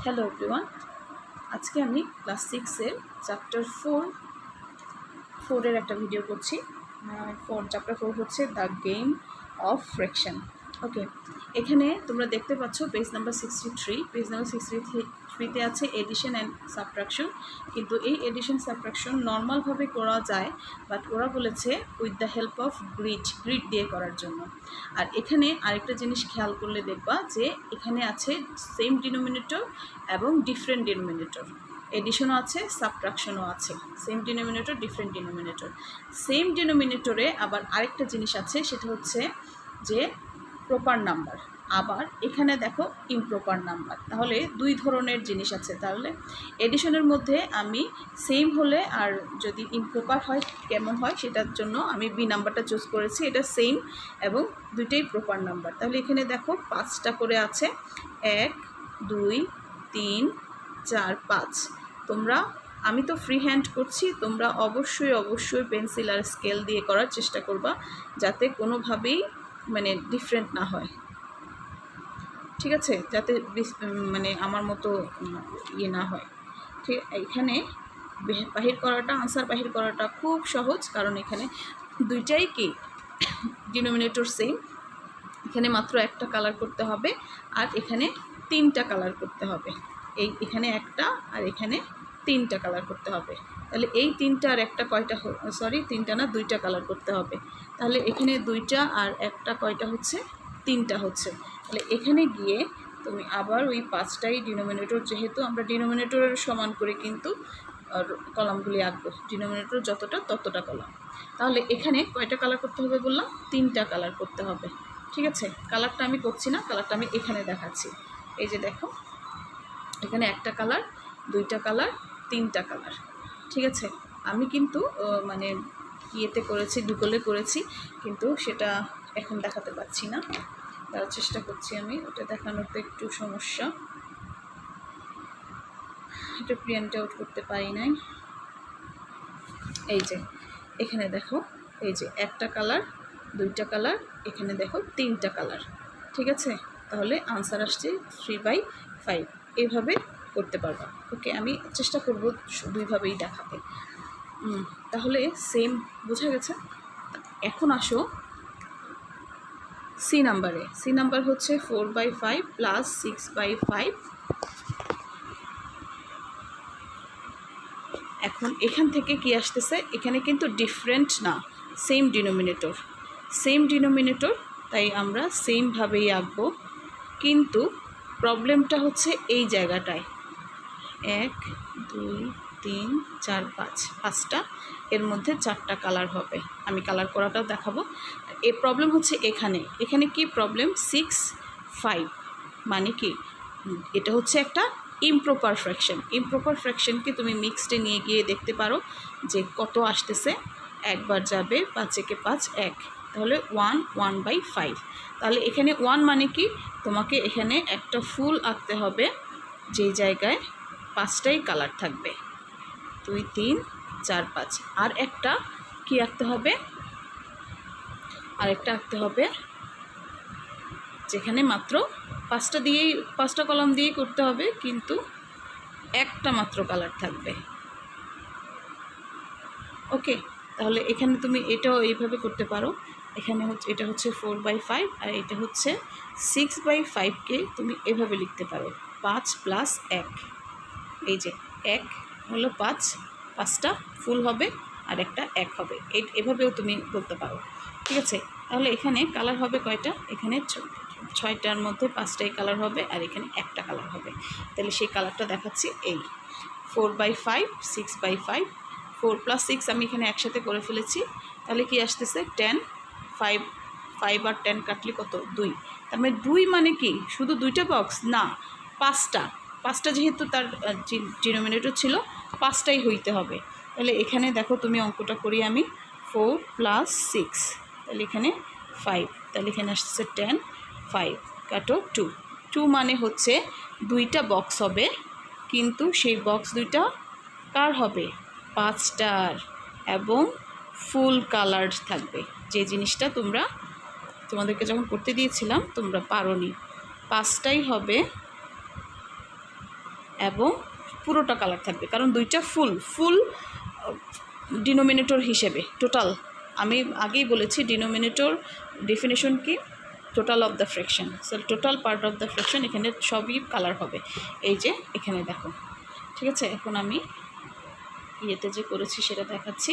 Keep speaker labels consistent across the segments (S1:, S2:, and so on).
S1: Hello everyone, আজকে আমি class 6-এর chapter 4 একটা ভিডিও করছি। চ্যাপ্টার 4 হচ্ছে দ্য গেম অফ ফ্র্যাকশন। ওকে, এখানে তোমরা দেখতে পাচ্ছ পেজ নাম্বার 63। পেজ নাম্বার 63-তে আছে এডিশন অ্যান্ড সাবট্রাকশন। কিন্তু এই এডিশন সাবট্রাকশন নর্মালভাবে করা যায়, বাট ওরা বলেছে with the help of grid দিয়ে করার জন্য। আর এখানে আরেকটা জিনিস খেয়াল করলে দেখবা যে এখানে আছে সেম ডিনোমিনেটর এবং ডিফারেন্ট ডিনোমিনেটর। এডিশনও আছে, সাবট্রাকশনও আছে। Same denominator, different denominator. Same ডিনোমিনেটরে আবার আরেকটা জিনিস আছে, সেটা হচ্ছে যে প্রপার নাম্বার। আবার এখানে দেখো ইমপ্রপার নাম্বার। তাহলে দুই ধরনের জিনিস আছে। তাহলে এডিশনের মধ্যে আমি সেম হলে আর যদি ইমপ্রপার হয় কেমন হয় সেটার জন্য আমি বি নাম্বারটা চুজ করেছি। এটা সেম এবং দুইটাই প্রপার নাম্বার। তাহলে এখানে দেখো 5টা করে আছে, 1 2 3 4 5। আমি তো ফ্রি হ্যান্ড করছি, তোমরা অবশ্যই পেন্সিল আর স্কেল দিয়ে করার চেষ্টা করবা, যাতে কোনোভাবেই ডিফারেন্ট না হয়। ঠিক আছে, যাতে আমার মতো না হয়। ঠিক, এখানে আনসার বাহির করাটা খুব সহজ, কারণ এখানে দুইটাই কি ডিনোমিনেটর সেম। এখানে মাত্র একটা কালার করতে হবে, আর এখানে 3টা কালার করতে হবে। এখানে একটা আর এখানে 3টা কালার করতে হবে। তাহলে এই 3টা আর একটা কয়টা, 3টা না 2টা কালার করতে হবে। তাহলে এখানে 2টা আর একটা কয়টা হচ্ছে, 3টা হচ্ছে। তাহলে এখানে গিয়ে তুমি আবার ওই 5টাই ডিনোমিনেটর, যেহেতু আমরা ডিনোমিনেটরের সমান করে কিন্তু কলামগুলি আঁকবো, ডিনোমিনেটর যতটা ততটা কলাম। তাহলে এখানে কয়টা কালার করতে হবে বললাম, 3টা কালার করতে হবে। ঠিক আছে, কালারটা আমি করছি না, কালারটা আমি এখানে দেখাচ্ছি। এই যে দেখো, এখানে একটা কালার, 2টা কালার, 3টা কালার। ঠিক আছে, আমি কিন্তু ইয়েতে করেছি, গুগলে করেছি, কিন্তু সেটা এখন দেখাতে পারছি না। তার চেষ্টা করছি আমি, ওটা দেখানোতে একটু সমস্যা, এটা প্রিন্ট আউট করতে পারি নাই। এই যে এখানে দেখো, এই যে একটা কালার, 2টা কালার, এখানে দেখো 3টা কালার। ঠিক আছে, তাহলে আনসার আসছে 3/5। এইভাবে করতে পারবা। ওকে, আমি চেষ্টা করব দুইভাবেই দেখাতে। তাহলে সেম বোঝা গেছে। এখন আসো সি নাম্বারে। সি নাম্বার হচ্ছে 4/5 প্লাস 6/5। এখন এখান থেকে কি আসতেছে, এখানে কিন্তু ডিফারেন্ট না, সেম ডিনোমিনেটর, তাই আমরা সেমভাবেই আঁকবো। কিন্তু প্রবলেমটা হচ্ছে এই জায়গাটায়, 1 2 3 4 5টা, এর মধ্যে 4টা কালার হবে। আমি কালার করাটাও দেখাবো। এই প্রবলেম হচ্ছে এখানে কি প্রবলেম, 6 5 মানে কি, এটা হচ্ছে একটা ইমপ্রপার ফ্র্যাকশনকে তুমি মিক্সডে নিয়ে গিয়ে দেখতে পারো যে কত আসতেছে। একবার যাবে, 5 একে 5 1, তাহলে 1/5। তাহলে এখানে 1 মানে কি, তোমাকে এখানে একটা ফুল আঁকতে হবে, যেই জায়গায় 5টাই কালার থাকবে, 2 3 4 5। আর একটা কি আঁকতে হবে, আরেকটা আঁকতে হবে যেখানে মাত্র 5টা কলাম দিয়েই করতে হবে, কিন্তু একটা মাত্র কালার থাকবে। ওকে, তাহলে এখানে তুমি এটাও এইভাবে করতে পারো। এখানে এটা হচ্ছে 4/5, আর এটা হচ্ছে 6/5কে তুমি এভাবে লিখতে পারো, 5 + 1। এই যে 1 হলো 5টা ফুল হবে, আর একটা 1 হবে। এভাবেও তুমি বলতে পারো। ঠিক আছে, তাহলে এখানে কালার হবে কয়টা, এখানে 6টার মধ্যে 5টাই কালার হবে, আর এখানে একটা কালার হবে। তাহলে সেই কালারটা দেখাচ্ছি, এই 4/5 6/5, 4 + 6 আমি এখানে একসাথে করে ফেলেছি। তাহলে কি আসতেছে 10, 5 আর 10 কাটলে কত, 2। তার মানে 2 মানে কি শুধু 2টা বক্স না, 5টা যেহেতু তার ডিনোমিনেটর ছিল, 5টাই হইতে হবে। তাহলে এখানে দেখো, তুমি অঙ্কটা করি আমি, 4 + 6, তাহলে এখানে 5, তাহলে এখানে আসতেছে 10, 5 কাটো 2 মানে হচ্ছে 2টা বক্স হবে, কিন্তু সেই বক্স 2টা কার হবে, 5টার, এবং ফুল কালার থাকবে। যে জিনিসটা তোমাদেরকে যখন করতে দিয়েছিলাম তোমরা পারোনি, 5টাই হবে এবং পুরোটা কালার থাকবে, কারণ দুইটা ফুল ডিনোমিনেটর হিসেবে টোটাল। আমি আগেই বলেছি ডিনোমিনেটর ডেফিনেশন কি, total of the fraction. So total part of the fraction এখানে সবই কালার হবে। এই যে এখানে দেখো, ঠিক আছে। এখন আমি ইয়েতে যে করেছি সেটা দেখাচ্ছি।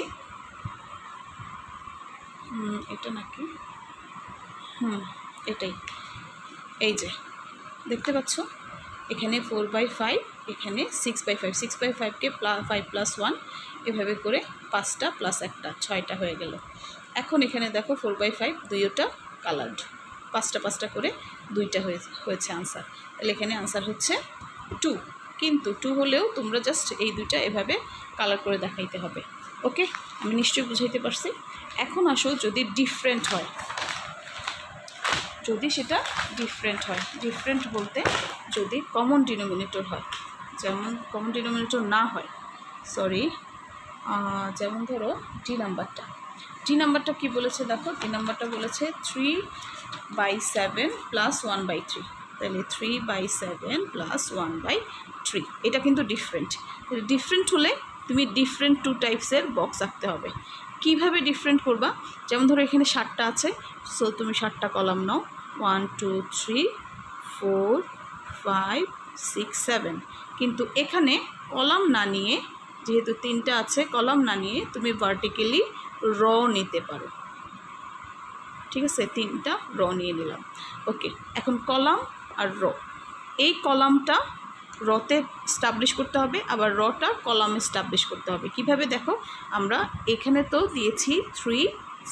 S1: এটা নাকি, এটাই। এই যে দেখতে পাচ্ছ এখানে 4/5, এখানে 6/5, 6/5কে 5+1 এভাবে করে 5টা প্লাস 1টা 6টা হয়ে গেল। এখন এখানে দেখো 4/5 দুইটা কালার্ড, 5টা করে 2টা হয়েছে আনসার। তাহলে এখানে আনসার হচ্ছে 2। কিন্তু 2 হলেও তোমরা জাস্ট এই দুইটা এভাবে কালার করে দেখাইতে হবে। ওকে, আমি নিশ্চয়ই বুঝাইতে পারছি। এখন আসো যদি ডিফারেন্ট হয়, যদি সেটা ডিফারেন্ট হয়, ডিফারেন্ট বলতে যদি কমন ডিনোমিনেটর হয়, যেমন কমন ডিনোমিনেটর না হয়, সরি, যেমন ধরো ডি নাম্বারটা কী বলেছে দেখো, ডি নাম্বারটা বলেছে 3/7 + 1/3। তাহলে 3/7 + 1/3, এটা কিন্তু ডিফারেন্ট। ডিফারেন্ট হলে তুমি ডিফারেন্ট 2 টাইপসের বক্স আঁকতে হবে। কিভাবে ডিফারেন্ট করবা, যেমন ধরো এখানে 7টা আছে, সো তুমি 7টা কলাম নাও, 1 2 3 4 5 6 7। কিন্তু এখানে কলাম না নিয়ে, যেহেতু 3টা আছে, কলাম না নিয়ে তুমি ভার্টিক্যালি র নিতে পারো। ঠিক আছে, 3টা র নিয়ে নিলাম। ওকে, এখন কলাম আর র, এই কলামটা রতে স্টাবলিশ করতে হবে, আবার রটা কলামে স্টাবলিশ করতে হবে। কিভাবে দেখো, আমরা এখানে তো দিয়েছি 3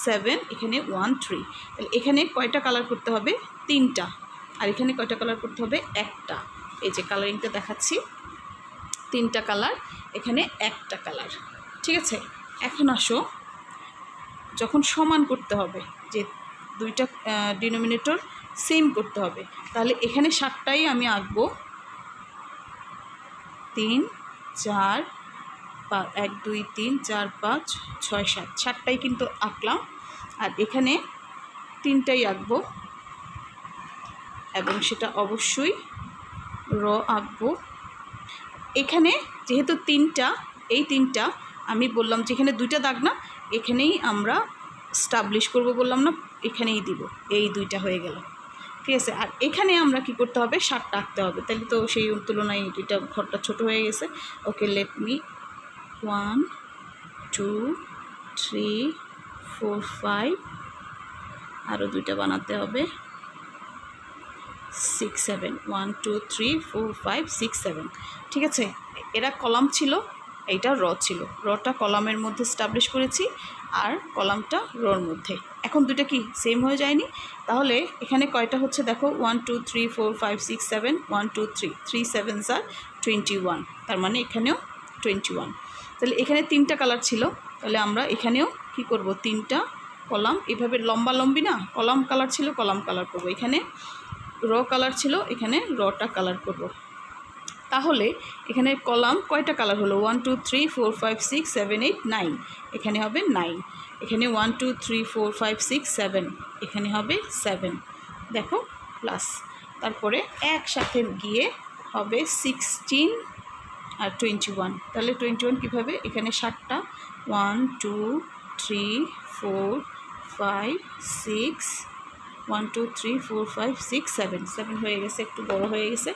S1: 7, এখানে 1 3, তাহলে এখানে কয়টা কালার করতে হবে, 3টা। আর এখানে কয়টা কালার করতে হবে, 1টা। এই যে কালারিংটা দেখাচ্ছি, 3টা কালার, এখানে 1টা কালার। ঠিক আছে, এখন আসো যখন সমান করতে হবে, যে দুইটা ডিনোমিনেটর সেম করতে হবে, তাহলে এখানে 7টাই আমি আঁকবো। 3 4 1 2 3 4 5 6 7, 7টাই কিন্তু আঁকলাম। আর এখানে 3টাই আঁকবো, এবং সেটা অবশ্যই র আঁকবো। এখানে যেহেতু 3টা, এই 3টা আমি বললাম যেখানে 2টা দাগ না, এখানেই আমরা স্টাবলিশ করব বললাম না, এখানেই দিব, এই 2টা হয়ে গেল। ঠিক আছে, আর এখানে আমরা কি করতে হবে, 7টা আঁকতে হবে, তাহলে তো সেই তুলনায় এটা ঘরটা ছোট হয়ে গেছে। ওকে, লেট মি 1 2 3 4 5, আরও 2টা বানাতে হবে, 6 7, 1 2 3 4 5 6 7। ঠিক আছে, এরা কলাম ছিল, এইটা র ছিল, রটা কলামের মধ্যে স্টাবলিশ করেছি, আর কলামটা রর মধ্যে। এখন দুটো কি সেম হয়ে যায়নি? তাহলে এখানে কয়টা হচ্ছে দেখো, 1 2 3 4 5 6 7, 1 2 3, 3 7s are 21, তার মানে এখানেও 21। তাহলে এখানে 3টা কালার ছিল, তাহলে আমরা এখানেও কি করব, 3টা কলাম এভাবে লম্বা লম্বি না, কলাম কালার ছিল কলাম কালার করব, এখানে র কালার ছিল, এখানে রটা কালার করব। তাহলে এখানে কলাম কয়টা কালার হলো, 1 2 3 4 5 6 7 8 9, এখানে হবে 9। এখানে 1 2 3 4 5 6 7, এখানে হবে 7। দেখো প্লাস, তারপরে একসাথে গিয়ে হবে 16 আর 21। তাহলে 21 কীভাবে, এখানে 7টা, 1 2 3 4 5 6, 1 2 3 4 5 6 7, 7 হয়ে গেছে, একটু বড় হয়ে গেছে।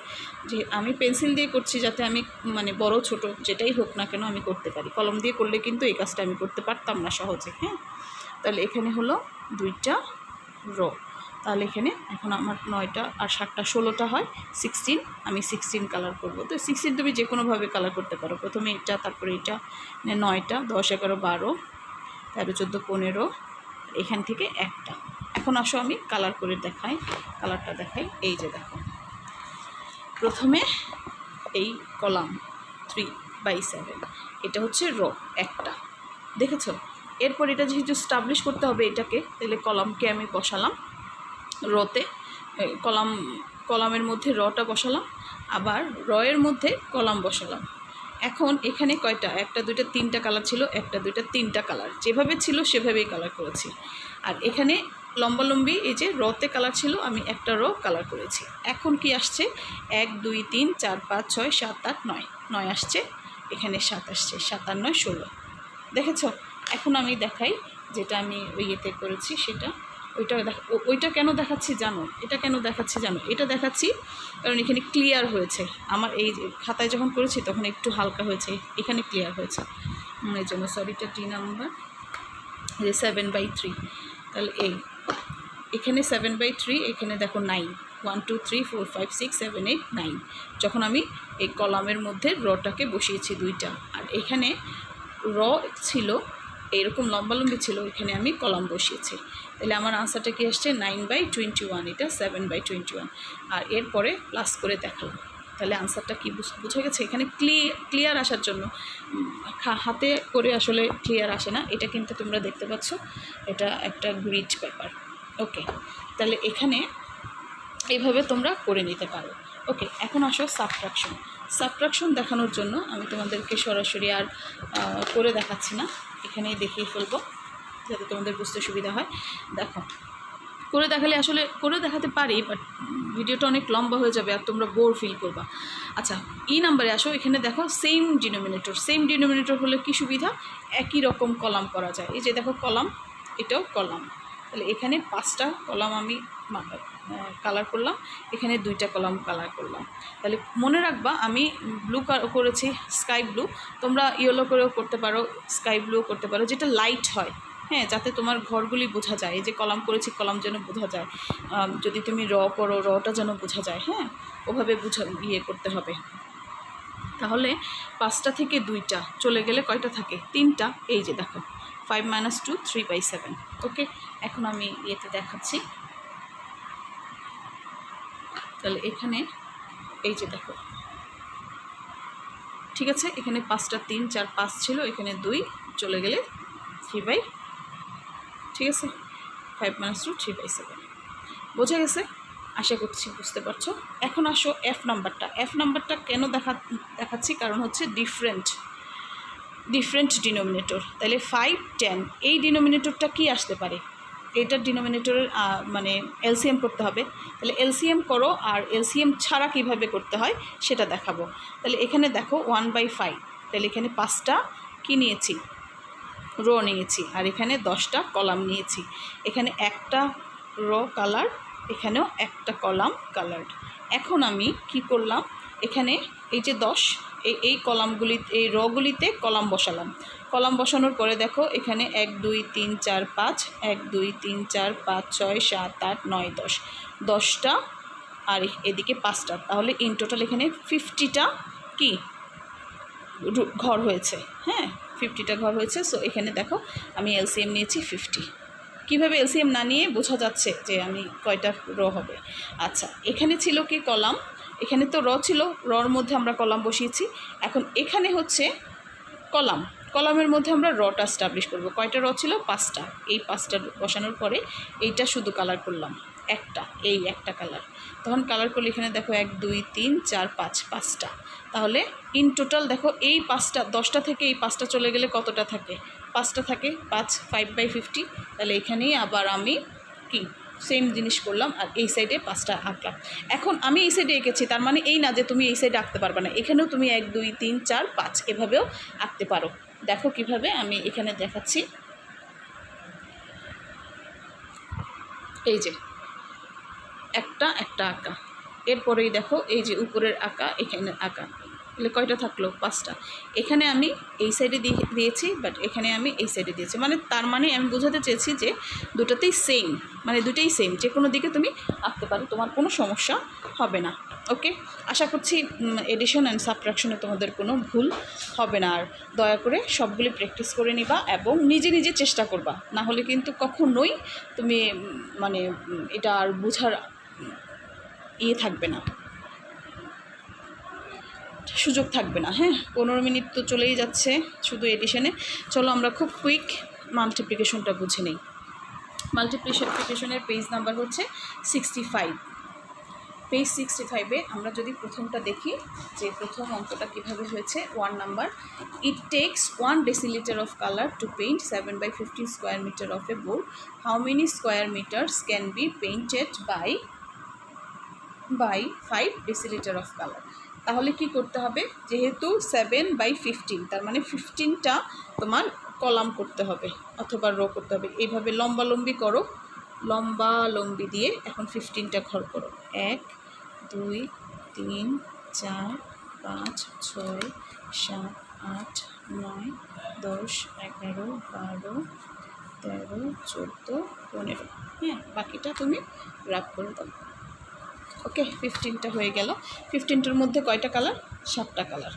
S1: যে আমি পেন্সিল দিয়ে করছি যাতে আমি মানে বড় ছোট যেটাই হোক না কেন আমি করতে পারি, কলম দিয়ে করলে কিন্তু এই কাজটা আমি করতে পারতাম না সহজে। হ্যাঁ, তাহলে এখানে হলো 2টা রো, তাহলে এখানে এখন আমার 9টা আর 7টা 16টা হয় 16। আমি 16 কালার করব। তো 16 তুমি যে কোনোভাবে কালার করতে পারো, প্রথমে এটা, তারপরে এটা, 9টা 10 11 12 13 14 15, এখান থেকে একটা। এখন আসো আমি কালার করে দেখাই, কালারটা দেখাই। এই যে দেখো, প্রথমে এই কলাম 3/7, এটা হচ্ছে রো একটা, দেখেছো? এরপর এটা যেহেতু স্টাবলিশ করতে হবে এটাকে, তাহলে কলামকে আমি বসালাম রতে, কলামের মধ্যে রটা বসালাম, আবার রয়ের মধ্যে কলাম বসালাম। এখন এখানে কয়টা, 1 2 3টা কালার ছিল, 1 2 3টা কালার, যেভাবে ছিল সেভাবেই কালার করেছি। আর এখানে লম্বালম্বি এই যে রতে কালার ছিল, আমি একটা র কালার করেছি। এখন কি আসছে 1 2 3 4 5 6 7 8 9, 9 আসছে, এখানে 7 আসছে, 7 আর 9 16 দেখেছ। এখন আমি দেখাই যেটা আমি ইয়েতে করেছি সেটা, ওইটা কেন দেখাচ্ছি জানো, এটা কেন দেখাচ্ছি জানো, এটা দেখাচ্ছি কারণ এখানে ক্লিয়ার হয়েছে। আমার এই খাতায় যখন করেছি তখন একটু হালকা হয়েছে, এখানে ক্লিয়ার হয়েছে, এই জন্য সরি। এটা D নাম্বার, যে 7/3, তাহলে এখানে 7/3, এখানে দেখো 9, 1 2 3 4 5 6 7 8 9, যখন আমি এই কলামের মধ্যে রটাকে বসিয়েছি দুইটা, আর এখানে র ছিল এইরকম লম্বালম্বি ছিল, এখানে আমি কলাম বসিয়েছি। তাহলে আমার আনসারটা কি আসছে 9/21, এটা 7/21, আর এরপরে প্লাস করে দেখালাম। তাহলে আনসারটা কি বুঝে গেছে। এখানে ক্লিয়ার আসার জন্য হাতে করে আসলে ক্লিয়ার আসে না, এটা কিন্তু তোমরা দেখতে পাচ্ছ এটা একটা গ্রিড পেপার। ওকে, তাহলে এখানে এইভাবে তোমরা করে নিতে পারো। ওকে, এখন আসো সাবট্রাকশন দেখানোর জন্য আমি তোমাদেরকে সরাসরি আর করে দেখাচ্ছি না, এখানেই দেখিয়ে ফেলবো যাতে তোমাদের বুঝতে সুবিধা হয়। দেখো, করে দেখালে আসলে করে দেখাতে পারি, বাট ভিডিওটা অনেক লম্বা হয়ে যাবে আর তোমরা বোর ফিল করবা। আচ্ছা, নাম্বারে আসো, এখানে দেখো সেম ডিনোমিনেটর হলে কি সুবিধা, একই রকম কলাম করা যায়। এই যে দেখো কলাম, এটাও কলাম, তাহলে এখানে 5টা কলাম আমি কালার করলাম, এখানে 2টা কলাম কালার করলাম। তাহলে মনে রাখবা আমি ব্লু করেছি, স্কাই ব্লু, তোমরা ইয়েলো করেও করতে পারো, স্কাই ব্লুও করতে পারো, যেটা লাইট হয়, হ্যাঁ, যাতে তোমার ঘরগুলি বোঝা যায়। এই যে কলাম করেছি, কলাম যেন বোঝা যায়, যদি তুমি র করো রটা যেন বোঝা যায়, হ্যাঁ, ওভাবে করতে হবে। তাহলে 5টা থেকে 2টা চলে গেলে কয়টা থাকে, 3টা। এই যে দেখো 5 - 2 3/7। ওকে, এখন আমি ইয়েতে দেখাচ্ছি। তাহলে এখানে এই যে দেখো, ঠিক আছে, এখানে 5টা 3 4 5 ছিল, এখানে 2 চলে গেলে 3/, ঠিক আছে, 5 - 2 3/7। বোঝা গেছে, আশা করছি বুঝতে পারছো। এখন আসো F নাম্বারটা কেন দেখাচ্ছি, কারণ হচ্ছে ডিফারেন্ট ডিনোমিনেটর। তাহলে 5 10, এই ডিনোমিনেটরটা কি আসতে পারে, এটার ডিনোমিনেটরের মানে এলসিএম করতে হবে। তাহলে এলসিএম করো, আর এলসিএম ছাড়া কিভাবে করতে হয় সেটা দেখাবো। তাহলে এখানে দেখো 1/5, তাহলে এখানে 5টা কি নিয়েছি, রো নিয়েছি, আর এখানে 10টা কলাম নিয়েছি। এখানে একটা রো কালার, এখানেও একটা কলাম কালার্ড। এখন আমি কি করলাম, এখানে এই যে 10, এই কলামগুলি, এই রগুলিতে কলাম বসালাম। কলাম বসানোর পরে দেখো এখানে 1 2 3 4 5, 1 2 3 4 5 6 7 8 9 10, 10টা, আর এদিকে 5টা, তাহলে ইন টোটাল এখানে 50টা কি ঘর হয়েছে, হ্যাঁ, 50টা ঘর হয়েছে। সো এখানে দেখো আমি এলসিএম নিয়েছি 50। কীভাবে এলসিএম না নিয়ে বোঝা যাচ্ছে যে আমি কয়টা র হবে। আচ্ছা, এখানে ছিল কি কলাম, এখানে তো র ছিল, রর মধ্যে আমরা কলাম বসিয়েছি। এখন এখানে হচ্ছে কলামের মধ্যে আমরা রটা স্টাবলিশ করব। কয়টা র ছিল, 5টা। এই 5টা বসানোর পরে এইটা শুধু কালার করলাম, একটা কালার। তখন কালার করলে এখানে দেখো 1 2 3 4 5, 5টা। তাহলে ইন টোটাল দেখো এই 5টা, 10টা থেকে এই 5টা চলে গেলে কতটা থাকে, 5টা থাকে, 5/50। তাহলে এখানেই আবার আমি কি সেম জিনিস করলাম, আর এই সাইডে 5টা আঁকলাম। এখন আমি এই সাইডে এঁকেছি, তার মানে এই না যে তুমি এই সাইডে আঁকতে পারবে না, এখানেও তুমি 1 2 3 4 5 এভাবেও আঁকতে পারো। দেখো কিভাবে আমি এখানে দেখাচ্ছি। এই যে একটা আঁকা, এরপরেই দেখো এই যে উপরের আঁকা, এখানে আঁকা, তাহলে কয়টা থাকলো, 5টা। এখানে আমি এই সাইডে দিয়েছি, বাট এখানে আমি এই সাইডে দিয়েছি, মানে তার মানে আমি বোঝাতে চেয়েছি যে দুটাতেই সেম, মানে দুটোই সেম, যে কোনো দিকে তুমি আঁকতে পারো, তোমার কোনো সমস্যা হবে না। ওকে, আশা করছি এডিশন অ্যান্ড সাবট্রাকশনে তোমাদের কোনো ভুল হবে না। আর দয়া করে সবগুলি প্র্যাকটিস করে নিবা এবং নিজে নিজে চেষ্টা করবা, না হলে কিন্তু কখনোই তুমি মানে এটা আর বোঝার থাকবে না, সুযোগ থাকবে না। হ্যাঁ, 15 মিনিট তো চলেই যাচ্ছে শুধু এডিশনে। চলো আমরা খুব কুইক মাল্টিপ্লিকেশনটা বুঝে নিই। মাল্টিপ্লিকেশনের পেজ নাম্বার হচ্ছে 65। পেজ 65-এ আমরা যদি প্রথমটা দেখি যে প্রথম অঙ্কটা কীভাবে হয়েছে। 1 number, it takes 1 deciliter of colour to paint 7/15 square metre of a board, how many square metres can be painted by 5 deciliter of colour. তাহলে কি করতে হবে, যেহেতু 7/15 তার মানে 15টা তোমার কলাম করতে হবে অথবা রো করতে হবে। এইভাবে লম্বালম্বি করো, লম্বালম্বি দিয়ে এখন 15টা ঘর করো। 1 2 3 4 5 6 7 8 9 10 11 12 13 14 15। হ্যাঁ, বাকিটা তুমি রাব করে দাও। ওকে, 15টা হয়ে গেল। 15টার মধ্যে কয়টা কালার? 7টা কালার।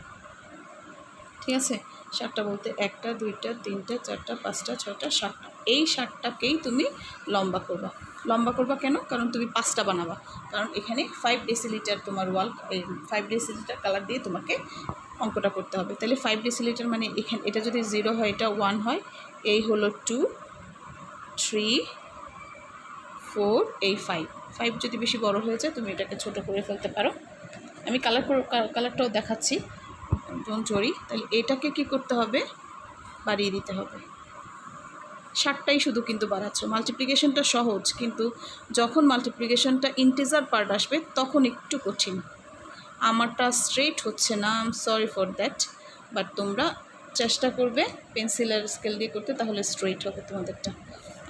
S1: ঠিক আছে, 7টা বলতে 1টা 2টা 3টা 4টা 5টা 6টা 7টা। এই 7টাকেই তুমি লম্বা করবা। লম্বা করবা কেন? কারণ তুমি 5টা বানাবা, কারণ এখানে 5 deciliter তোমার 5 deciliter কালার দিয়ে তোমাকে অঙ্কটা করতে হবে। তাহলে 5 deciliter মানে এখানে এটা যদি 0 হয় এটা 1 হয়, এই হলো 2 3 4, এই 5 যদি বেশি বড় হয়ে যায় তুমি এটাকে ছোট করে ফেলতে পারো। আমি কালারটাও দেখাচ্ছি, ডোন্ট ওয়ারি। তাহলে এটাকে কি করতে হবে? বাড়িয়ে দিতে হবে। 7টাই শুধু কিন্তু বাড়াচ্ছ। মাল্টিপ্লিকেশনটা সহজ, কিন্তু যখন মাল্টিপ্লিকেশনটা ইন্টিজার পার্ট আসবে তখন একটু কঠিন। আমারটা স্ট্রেট হচ্ছে না, I am sorry for that, but তোমরা চেষ্টা করবে পেন্সিলের স্কেল দিয়ে করতে, তাহলে স্ট্রেট হবে তোমাদেরটা।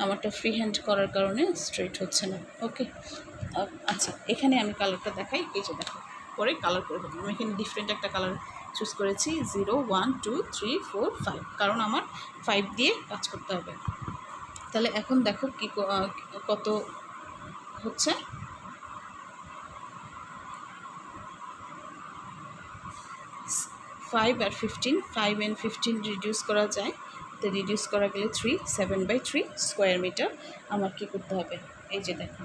S1: আমারটা ফ্রি হ্যান্ড করার কারণে স্ট্রেট হচ্ছে না। ওকে, আচ্ছা, এখানে আমি কালারটা দেখাই। এই যে দেখো, পরে কালার করে দেবো। আমি এখানে ডিফারেন্ট একটা কালার চুজ করেছি, 0 1 2 3 4 5, কারণ আমার 5 দিয়ে কাজ করতে হবে। তাহলে এখন দেখো কি কত হচ্ছে। 5 আর 15, 5 and 15 রিডিউস করা যায়, তো রিডিউস করা গেলে 3, 7/3 স্কোয়ার মিটার। আমার কী করতে হবে? এই যে দেখো,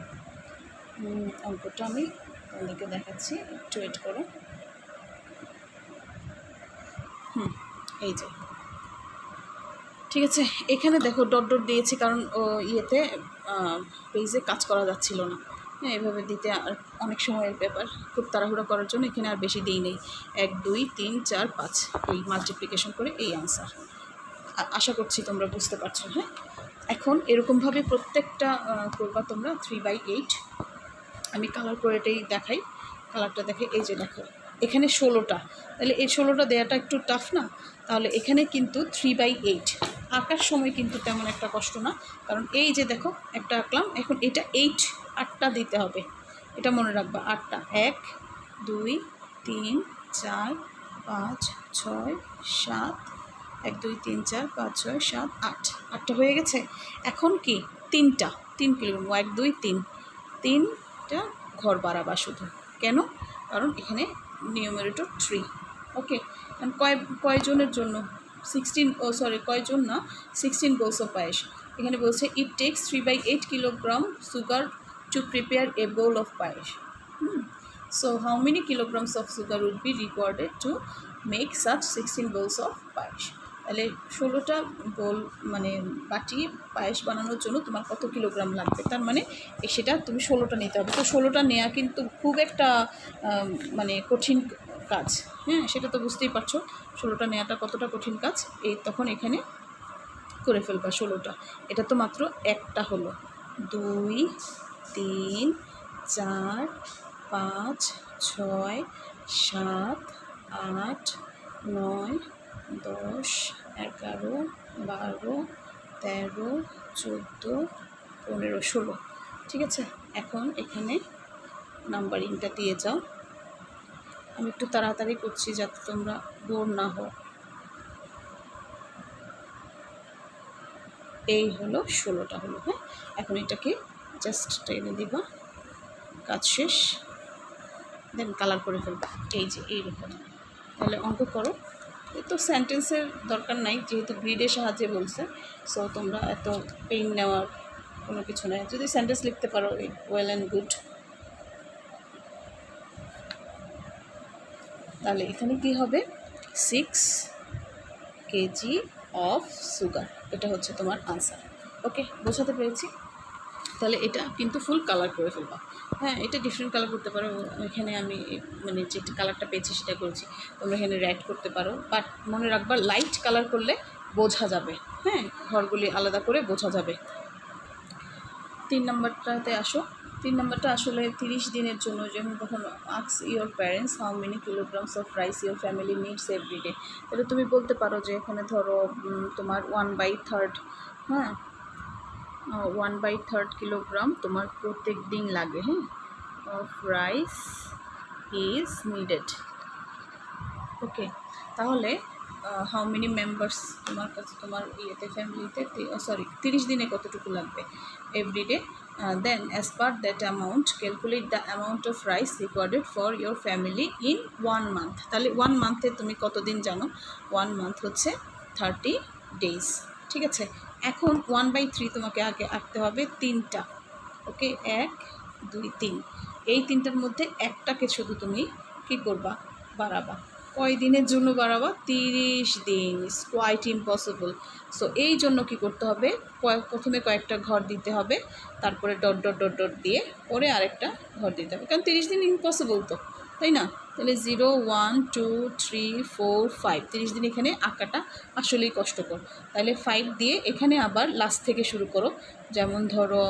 S1: অঙ্কটা আমি তোমাদেরকে দেখাচ্ছি, একটু ওয়েট করো। এই যে ঠিক আছে, এখানে দেখো ডট ডট দিয়েছি, কারণ ইয়েতে পেজে কাজ করা যাচ্ছিল না। হ্যাঁ, এভাবে দিতে আর অনেক সময়ের ব্যাপার, খুব তাড়াহুড়া করার জন্য এখানে আর বেশি দিই নেই। 1 2 3 4 5 এই মাল্টিপ্লিকেশন করে এই আনসার। আশা করছি তোমরা বুঝতে পারছো। হ্যাঁ, এখন এরকমভাবে প্রত্যেকটা করবা তোমরা 3/8। আমি কালার করে এটাই দেখাই, কালারটা দেখে। এই যে দেখো, এখানে 16টা, তাহলে এই 16টা দেওয়াটা একটু টাফ না? তাহলে এখানে কিন্তু 3/8 আঁকার সময় কিন্তু তেমন একটা কষ্ট না, কারণ এই যে দেখো একটা আঁকলাম, এখন এটা 8টা দিতে হবে, এটা মনে রাখবা। 8টা, 1 2 3 4 5 6 7, 1 2 3 4 5 6 7 8, 8টা হয়ে গেছে। এখন কি 3টা, 3 কিলোগ্রাম, 1 2 3, 3টা ঘর বাড়াবা শুধু। কেন? কারণ এখানে নিউমারেটর 3। ওকে, কারণ কয়জনের জন্য? 16, কয়জন না, 16 বলস অফ পায়েস। এখানে বলছে it takes 3/8 kilogram sugar to prepare a bowl of payesh. So how many kilograms of sugar would be required to make such 16 bowls of পায়েস? তাহলে 16টা বোল মানে বাটি পায়েস বানানোর জন্য তোমার কত কিলোগ্রাম লাগবে, তার মানে সেটা তুমি 16টা নিতে হবে। তো 16টা নেওয়া কিন্তু খুব একটা মানে কঠিন কাজ। হ্যাঁ, সেটা তো বুঝতেই পারছো 16টা নেওয়াটা কতটা কঠিন কাজ। এই তখন এখানে করে ফেলবা 16টা। এটা তো মাত্র একটা হলো। 2 3 4 5 6 7 8 9 10 11 12 13 14 15 16। ঠিক আছে, এখন এখানে নাম্বারিংটা দিয়ে যাও। আমি একটু তাড়াতাড়ি করছি যাতে তোমরা বোর না হও। এই হলো 16টা হলো। হ্যাঁ, এখন এটাকে জাস্ট টেনে দিবা, কাজ শেষ, দেন কালার করে ফেলবা। এই যে এইরকম। তাহলে অঙ্ক করো। তো সেন্টেন্সের দরকার নাই, যেহেতু গ্রিডের সাহায্যে বলছে, সো তোমরা এত পেইন নেওয়ার কোনো কিছু নেই। যদি সেন্টেন্স লিখতে পারো, ওয়েল অ্যান্ড গুড। তাহলে এখানে কি হবে? 6 কেজি অফ সুগার, এটা হচ্ছে তোমার আনসার। ওকে, বোঝাতে পেরেছি? তাহলে এটা কিন্তু ফুল কালার করে ফেলবা। হ্যাঁ, এটা ডিফারেন্ট কালার করতে পারো। এখানে আমি মানে যে কালারটা পেয়েছি সেটা করেছি, তোমরা এখানে রেড করতে পারো, বাট মনে রাখবা লাইট কালার করলে বোঝা যাবে। হ্যাঁ, ঘরগুলি আলাদা করে বোঝা যাবে। 3 নম্বরটাতে আসো। 3 নম্বরটা আসলে 30 দিনের জন্য, যেমন তখন ask your parents how many kilograms of rice your family needs everyday. তাহলে তুমি বলতে পারো যে এখানে ধরো তোমার 1/3, হ্যাঁ 1/3 কিলোগ্রাম তোমার প্রত্যেক দিন লাগে, হ্যাঁ, অফ রাইস ইজ নিডেড। ওকে, তাহলে হাউ মেনি মেম্বার্স তোমার কাছে, তোমার ইয়েতে ফ্যামিলিতে, সরি 30 দিনে কতটুকু লাগবে everyday. Then as per that amount calculate the amount of rice required for your family in 1 month. তাহলে 1 মান্থে তুমি কতদিন জানো? 1 মান্থ হচ্ছে 30 ডেজ। ঠিক আছে, এখন 1/3 তোমাকে আগে আঁকতে হবে 3টা। ওকে, 1 2 3, এই 3টার মধ্যে একটাকে শুধু তুমি কী করবা? বাড়াবা। কয় দিনের জন্য বাড়াবা? 30 দিন। Is quite impossible. সো এই জন্য কী করতে হবে? প্রথমে কয়েকটা ঘর দিতে হবে, তারপরে ডট ডট ডট ডট দিয়ে পরে আরেকটা ঘর দিতে হবে, কারণ 30 দিন ইম্পসিবল তো, তাই না? তাহলে 0 1 2 3 4 5, 30 দিন এখানে আঁকাটা আসলেই কষ্টকর। তাহলে 5 দিয়ে এখানে আবার লাস্ট থেকে শুরু করো, যেমন ধরো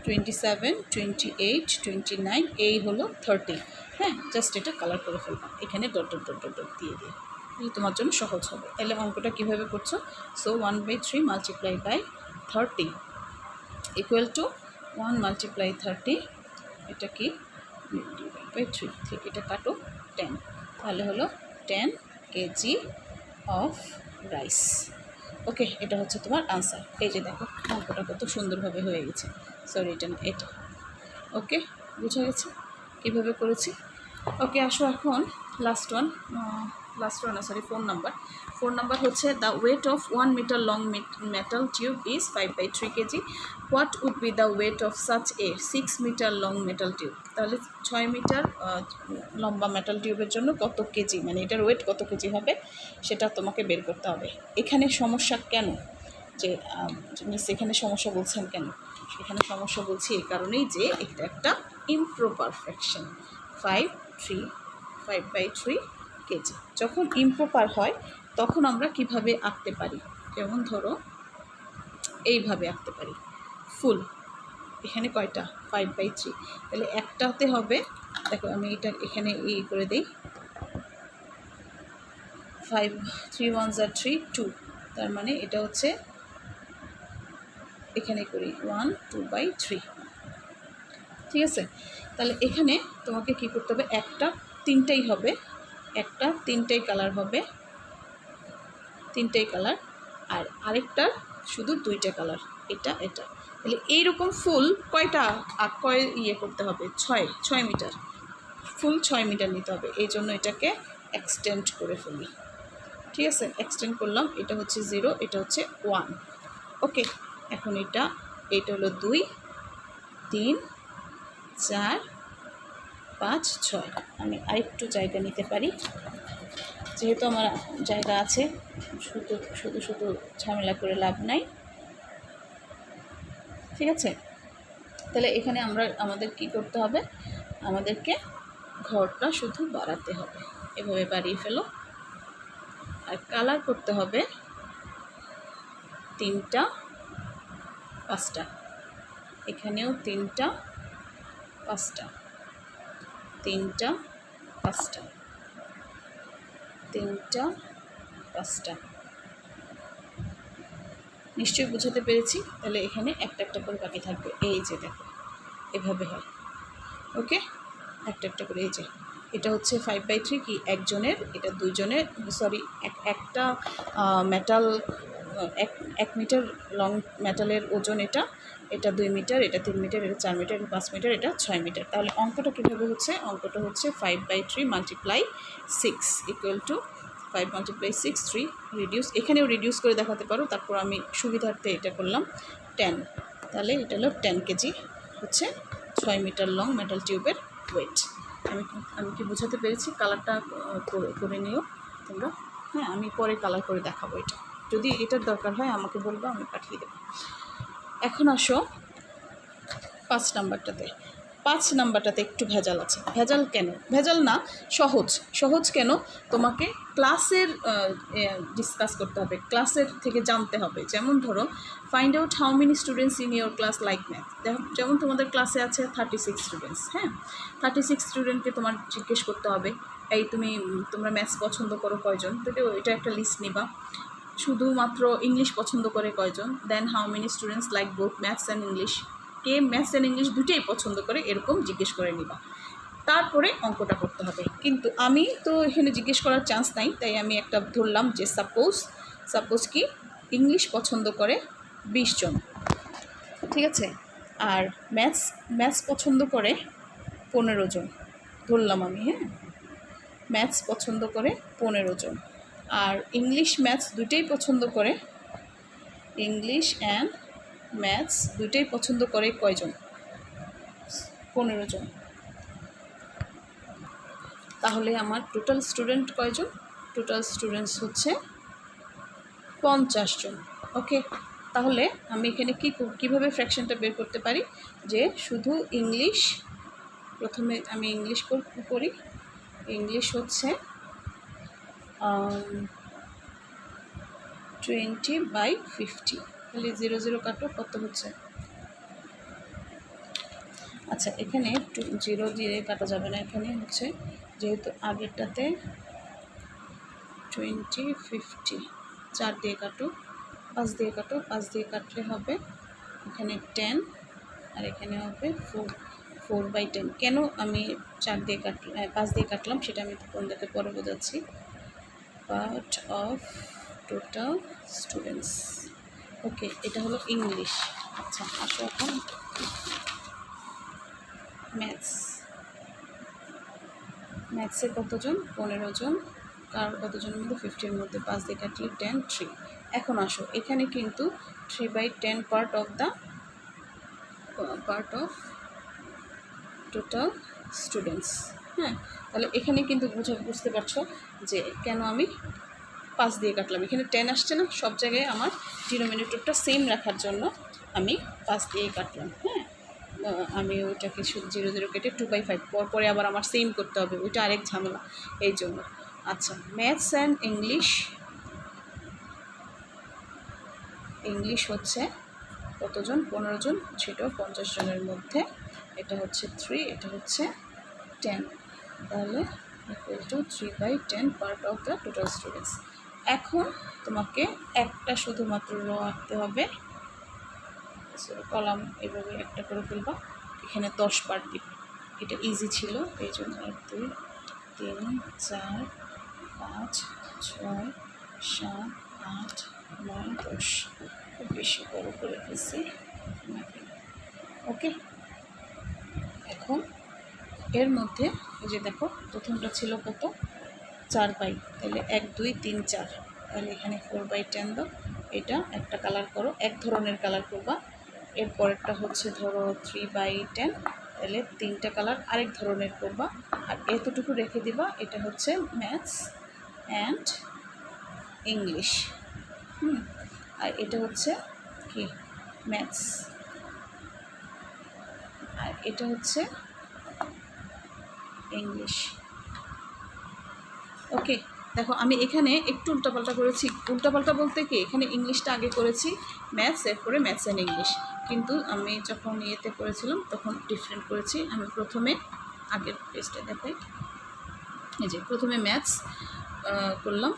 S1: 27 28 29, এই হলো 30। হ্যাঁ, জাস্ট এটা কালার করে ফেলবা এখানে dot dot dot dot dot দিয়ে দিয়ে, তাহলে তোমার জন্য সহজ হবে। তাহলে অঙ্কটা কীভাবে করছো? So 1/3 multiply by 30 equal to 1 multiply 30, এটা কি বাই 3, ঠিক, এটা কাটো 10, তাহলে হলো 10 কেজি অফ রাইস। ওকে, এটা হচ্ছে তোমার আনসার। এই যে দেখো অঙ্কটা কত সুন্দরভাবে হয়ে গেছে। সরি, এটা না, এটা। ওকে, বুঝা গেছে কীভাবে করেছি? ওকে, আসো এখন লাস্ট ওয়ান না, সরি 4 নাম্বার। 4 নাম্বার হচ্ছে the weight of 1 metre long metal tube is 5/3 kg. What would be the weight of such a 6 metre long metal tube. তাহলে 6 মিটার লম্বা মেটাল টিউবের জন্য কত কেজি, মানে এটার ওয়েট কত কেজি হবে সেটা তোমাকে বের করতে হবে। এখানে সমস্যা কেন, যে মিস এখানে সমস্যা বলছেন কেন? এখানে সমস্যা বলছি এই কারণেই যে এটা একটা ইমপ্রপার ফ্র্যাকশন। 5/3 কেজি যখন ইমপ্রপার হয় তখন আমরা কিভাবে আঁকতে পারি? যেমন ধরো এইভাবে আঁকতে পারি ফুল। এখানে কয়টা? 5/3, তাহলে একটাতে হবে, দেখো আমি এটা এখানে এই করে দিই, 5 3 1 3 2, তার মানে এটা হচ্ছে এখানে করি 1 2/3। ঠিক আছে, তাহলে এখানে তোমাকে কি করতে হবে? একটা 3টাই হবে, একটা 3টাই কালার হবে, 3টাই কালার, আর আরেকটা শুধু 2টা কালার, এটা এটা। তাহলে এইরকম ফুল কয়টা কয় করতে হবে? 6 মিটার ফুল 6 মিটার নিতে হবে। এই জন্য এটাকে এক্সটেন্ড করে ফেলি। ঠিক আছে, এক্সটেন্ড করলাম, এটা হচ্ছে 0, এটা হচ্ছে 1। ওকে, এখন এটা হলো 2 3 4 5 6। আমি আরেকটু জায়গা নিতে পারি, যেহেতু আমার জায়গা আছে, শুধু ঝামেলা করে লাভ নাই। ঠিক আছে, তাহলে এখানে আমাদের কি করতে হবে? আমাদেরকে ঘরটা শুধু বাড়াতে হবে, এভাবে বাড়িয়ে ফেলো। আর কালার করতে হবে 3টা 5টা, এখানেও 3টা 5টা, 3টা 5টা, 3টা 5টা। নিশ্চয়ই বোঝাতে পেরেছি। তাহলে এখানে একটা একটা করে বাকি থাকবে, এই যে দেখো এভাবে হয়। ওকে, একটা একটা করে, এই যে এটা হচ্ছে 5/3 কি একজনের, এটা 2জনের, সরি একটা মেটাল 1 মিটার লং মেটালের ওজন, এটা 2 মিটার, এটা 3 মিটার, এটা 4 মিটার, এটা 5 মিটার, এটা 6 মিটার। তাহলে অঙ্কটা কীভাবে হচ্ছে? অঙ্কটা হচ্ছে 5/3 multiply 6 equal to 5 multiply 6 3, reduce, এখানেও রিডিউস করে দেখাতে পারো, তারপর আমি সুবিধার্থে এটা করলাম 10। তাহলে এটা হলো 10 কেজি হচ্ছে 6 মিটার লং মেটাল টিউবের ওয়েট। আমি কি বোঝাতে পেরেছি? কালারটা করে নিও তোমরা। হ্যাঁ, আমি পরে কালার করে দেখাবো এটা। যদি এটার দরকার হয় আমাকে বলবো, আমি পাঠিয়ে দেবো। এখন আসো 5 নাম্বারটাতে। 5 নাম্বারটাতে একটু ভেজাল আছে। ভেজাল কেন? ভেজাল না, সহজ কেন? তোমাকে ক্লাসের ডিসকাস করতে হবে, ক্লাসের থেকে জানতে হবে। যেমন ধরো, find out how many students in your class like math. যেমন তোমাদের ক্লাসে আছে 36 স্টুডেন্টস, হ্যাঁ, 36 স্টুডেন্টকে তোমার জিজ্ঞেস করতে হবে, এই তোমরা ম্যাথস পছন্দ করো কয়জন? তো এটা একটা লিস্ট নিবা। শুধুমাত্র ইংলিশ পছন্দ করে কয়জন? Then how many students like both maths and English. কে ম্যাথস অ্যান্ড ইংলিশ দুটোই পছন্দ করে, এরকম জিজ্ঞেস করে নিবা। তারপরে অঙ্কটা করতে হবে। কিন্তু আমি তো এখানে জিজ্ঞেস করার চান্স নাই, তাই আমি একটা ধরলাম যে সাপোজ কি ইংলিশ পছন্দ করে 20 জন, ঠিক আছে, আর ম্যাথস পছন্দ করে 15 জন ধরলাম আমি, হ্যাঁ, ম্যাথস পছন্দ করে 15 জন, আর ইংলিশ ম্যাথস দুটোই পছন্দ করে, ইংলিশ অ্যান্ড ম্যাথস দুটোই পছন্দ করে কয়জন? 15 জন। তাহলে আমার টোটাল স্টুডেন্ট কয়জন? টোটাল স্টুডেন্টস হচ্ছে 50 জন। ওকে, তাহলে আমি এখানে কীভাবে ফ্র্যাকশনটা বের করতে পারি? যে শুধু ইংলিশ, প্রথমে আমি ইংলিশ করি। ইংলিশ হচ্ছে 20/50, তাহলে 0 0 কাটো, কত হচ্ছে? আচ্ছা, এখানে 0 দিয়ে কাটা যাবে না, এখানে হচ্ছে যেহেতু আগেরটাতে 20/50, 4 দিয়ে কাটো, 5 দিয়ে কাটো, 5 দিয়ে কাটলে হবে এখানে 10, আর এখানে হবে 4/10। কেন আমি 5 দিয়ে কাটলাম সেটা আমি তোমাদেরকে পরে বোঝাচ্ছি। Part of total students. Okay, এটা হলো ইংলিশ। আচ্ছা, আসো এখন ম্যাথসে কতজন? 15 জন। কার কতজনের মধ্যে? 50-এর মধ্যে। 5 দিয়ে কাটলে 10, 3। এখন আসো, এখানে কিন্তু 3/10 পার্ট অফ টোটাল স্টুডেন্টস, হ্যাঁ। তাহলে এখানে কিন্তু বুঝতে পারছো যে কেন আমি 5 দিয়ে কাটলাম। এখানে 10 আসছে না, সব জায়গায় আমার ডিনোমিনেটরটা সেম রাখার জন্য আমি 5 দিয়েই কাটলাম, হ্যাঁ। আমি ওইটাকে 0 0 কেটে 2/5, পরে আবার আমার সেম করতে হবে, ওইটা আরেক ঝামেলা, এই জন্য। আচ্ছা, ম্যাথস অ্যান্ড ইংলিশ হচ্ছে কতজন? 15 জন, সেটাও 50 জনের মধ্যে। এটা হচ্ছে 3, এটা হচ্ছে 10, তাহলে equal to 3/10 part of the total students. এখন তোমাকে একটা শুধুমাত্র র আঁকতে হবে, কলাম এভাবে একটা করে ফেলবা, এখানে 10 পার্ট দিবে। এটা ইজি ছিল, এই জন্য 1 2 3 4 5 6 7 8 9 10, খুব বেশি বড় করে ফেলছি। ওকে, এখন এর মধ্যে এই যে দেখো, প্রথমটা ছিল কত? 4 বাই, তাহলে 1 2 3 4, তাহলে এখানে 4/10 দাও। এটা একটা কালার করো, এক ধরনের কালার করবা। এরপরেরটা হচ্ছে ধরো 3/10, তাহলে 3টা কালার আরেক ধরনের করবা, আর এতটুকু রেখে দিবা। এটা হচ্ছে ম্যাথস অ্যান্ড ইংলিশ, আর এটা হচ্ছে কি? ম্যাথস, আর এটা হচ্ছে ইংলিশ। ওকে, দেখো আমি এখানে একটু উল্টাপাল্টা করেছি। উল্টাপাল্টা বলতে কি, এখানে ইংলিশটা আগে করেছি ম্যাথস, এরপরে ম্যাথস অ্যান্ড ইংলিশ, কিন্তু আমি যখন ইয়েতে করেছিলাম তখন ডিফারেন্ট করেছি। আমি প্রথমে আগের পেজটা দেখাই, এই যে প্রথমে ম্যাথস করলাম,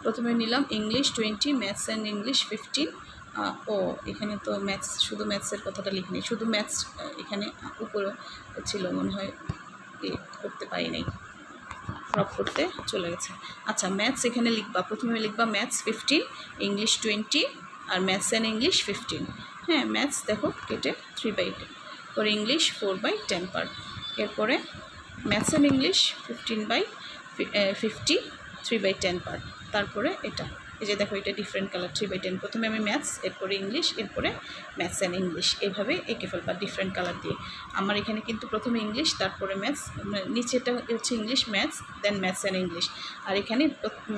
S1: প্রথমে নিলাম ইংলিশ 20, ম্যাথস অ্যান্ড ইংলিশ 15। এখানে তো শুধু ম্যাথসের কথাটা লিখিনি, শুধু ম্যাথস এখানে উপরে ছিল, মনে হয় করতে পারি নাই, ক্রপ করতে চলে গেছে। আচ্ছা, ম্যাথস এখানে লিখবা, প্রথমে লিখবা ম্যাথস 15, ইংলিশ 20, আর ম্যাথস অ্যান্ড ইংলিশ 15, হ্যাঁ। ম্যাথস দেখো কেটে 3/10, পরে ইংলিশ 4/10 পার্ট, এরপরে ম্যাথস অ্যান্ড ইংলিশ 15/50, 3/10 পার্ট, তারপরে এটা এই যে দেখো এটা ডিফারেন্ট কালার 3/10, প্রথমে আমি ম্যাথস, এরপরে ইংলিশ, এরপরে ম্যাথস অ্যান্ড ইংলিশ, এইভাবে এঁকে ফেলবা ডিফারেন্ট কালার দিয়ে। আমার এখানে কিন্তু প্রথমে ইংলিশ, তারপরে ম্যাথস, নিচেটা হচ্ছে English maths, then maths and English, আর এখানে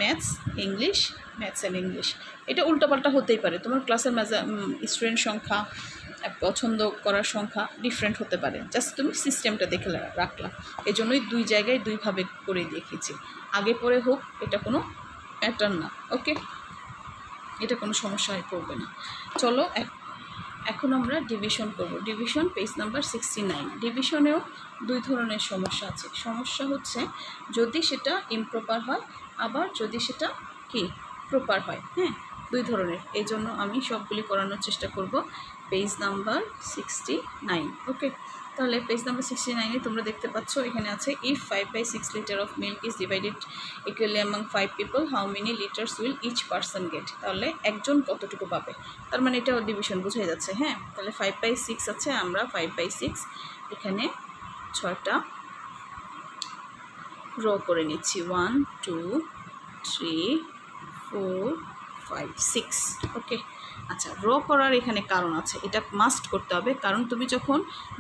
S1: maths English maths and English. এটা উল্টাপাল্টা হতেই পারে, তোমার ক্লাসের স্টুডেন্ট সংখ্যা, পছন্দ করার সংখ্যা ডিফারেন্ট হতে পারে, জাস্ট তুমি সিস্টেমটা দেখে রাখলা। এই জন্যই দুই জায়গায় দুইভাবে করে দেখিয়েছি, আগে পরে হোক এটা কোনো প্যাটার্ন না। ওকে, এটা কোনো সমস্যা হয়ে পড়বে না। চলো এখন আমরা ডিভিশন করব। Division page number 69। ডিভিশনেও দুই ধরনের সমস্যা আছে। সমস্যা হচ্ছে যদি সেটা ইমপ্রপার হয়, আবার যদি সেটা কি প্রপার হয়। হ্যাঁ, দুই ধরনের, এই জন্য আমি সবগুলি করানোর চেষ্টা করব। Page number 69। ওকে, তাহলে পেজ নাম্বার 69-এ তোমরা দেখতে পাচ্ছ এখানে আছে if 5/6 litre of milk is divided equally among 5 people, how many litres will each person get. তাহলে একজন কতটুকু পাবে, তার মানে এটা ডিভিশন বোঝাই যাচ্ছে। হ্যাঁ, তাহলে 5/6 আছে, আমরা 5/6 এখানে 6টা রো করে নিচ্ছি, 1 2 3 4 5 6। ওকে, আচ্ছা, র করার এখানে কারণ আছে, এটা মাস্ট করতে হবে, কারণ তুমি যখন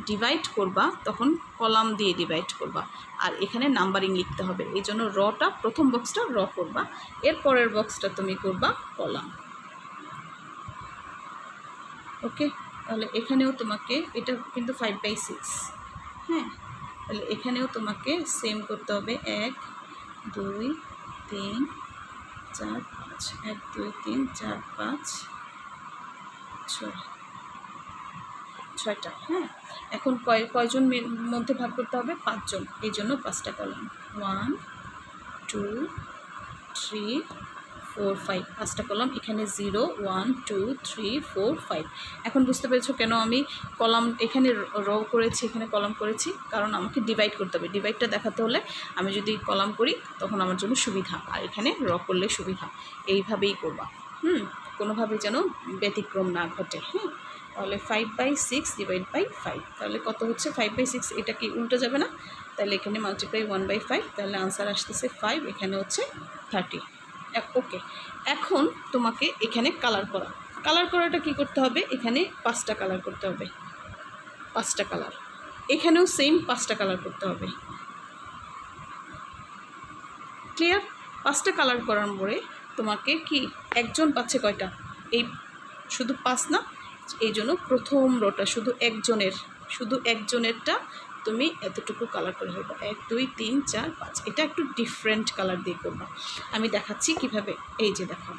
S1: ডিভাইড করবা তখন কলাম দিয়ে ডিভাইড করবা, আর এখানে নাম্বারিং লিখতে হবে। এই জন্য রটা, প্রথম বক্সটা র করবা, এর পরের বক্সটা তুমি করবা কলাম। ওকে, তাহলে এখানেও তোমাকে, এটা কিন্তু 5/6। হ্যাঁ, তাহলে এখানেও তোমাকে সেম করতে হবে, 1 2 3 4 5, 1 2 3 4 5 6টা। হ্যাঁ, এখন কয়জন মধ্যে ভাগ করতে হবে, 5 জন, এই জন্য 5টা কলাম, 1 2 3 4 5, 5টা কলাম। এখানে 0 1 2 3 4 5। এখন বুঝতে পেরেছো কেন আমি কলাম এখানে র করেছি, এখানে কলাম করেছি, কারণ আমাকে ডিভাইড করতে হবে। ডিভাইডটা দেখাতে হলে আমি যদি কলাম করি তখন আমার জন্য সুবিধা, আর এখানে র করলে সুবিধা। এইভাবেই করবা, কোনোভাবে যেন ব্যতিক্রম না ঘটে। হ্যাঁ, তাহলে 5/6 ডিভাইড বাই 5, তাহলে কত হচ্ছে 5/6, এটা কি উল্টো যাবে না, তাহলে এখানে মাল্টিপ্লাই 1/5, তাহলে আনসার আসতেছে 5, এখানে হচ্ছে 30। ওকে, এখন তোমাকে এখানে কালার করাটা কি করতে হবে, এখানে 5টা কালার করতে হবে, 5টা কালার, এখানেও সেম 5টা কালার করতে হবে। ক্লিয়ার? 5টা কালার করার পরে তোমাকে কি একজন পাচ্ছে কয়টা, এই শুধু 5 না, এই জন্য প্রথম রোটা শুধু একজনেরটা তুমি এতটুকু কালার করে ফেলবো, 1 2 3 4 5। এটা একটু ডিফারেন্ট কালার দিয়ে করবো, আমি দেখাচ্ছি কিভাবে। এই যে দেখো